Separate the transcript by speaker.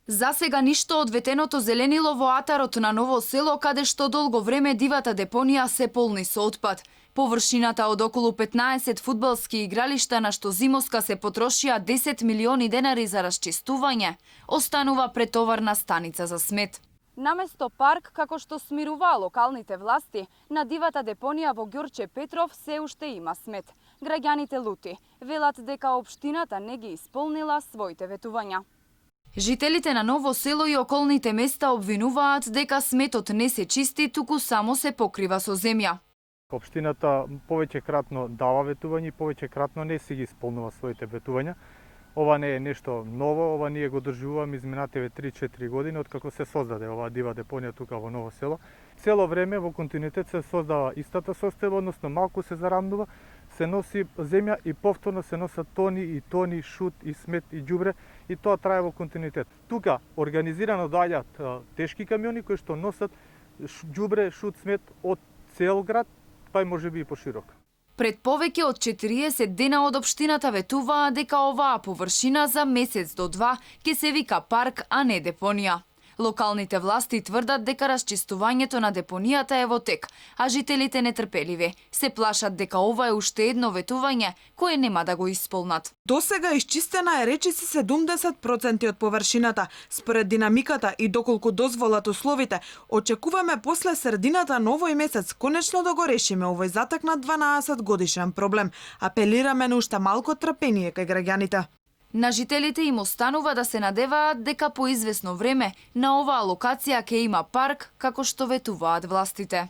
Speaker 1: За сега ништо од ветеното зеленило во атарот на Ново село, каде што долго време дивата депонија се полни со отпад. Површината од околу 15 фудбалски игралишта на што зимоска се потрошија 10 милиони денари за расчистување, останува претоварна станица за смет. Наместо парк, како што смируваа локалните власти, на дивата депонија во Ѓорче Петров се уште има смет. Граѓаните лути велат дека општината не ги исполнила своите ветувања. Жителите на Ново село и околните места обвинуваат дека сметот не се чисти, туку само се покрива со земја.
Speaker 2: Општината повеќекратно дава ветување и повеќекратно не си ги исполнува своите ветувања. Ова не е нешто ново, ова ние го држуваме изминативе 3-4 години откако се создаде оваа дива депонија тука во Ново село. Цело време во континуитет се создава истата состојба, односно малку се зарамнува, се носи земја и повторно се носат тони и тони шут и смет и ѓубре и тоа трае во континуитет. Тука организирано доаѓаат тешки камиони кои што носат ѓубре, шут, смет од цел град, па и можеби и поширок.
Speaker 1: Пред повеќе од 40 дена од општината ветуваа дека оваа површина за месец до 2 ќе се вика парк, а не депонија. Локалните власти тврдат дека расчистувањето на депонијата е во тек, а жителите нетрпеливи се плашат дека ова е уште едно ветување кое нема да го исполнат.
Speaker 3: Досега исчистена е речиси 70% од површината. Според динамиката и доколку дозволат условите, очекуваме после средината на овој месец конечно да го решиме овој затекнат 12 годишен проблем. Апелираме на уште малку трпение кај граѓаните.
Speaker 1: На жителите им останува да се надеваат дека по извесно време на оваа локација ќе има парк, како што ветуваат властите.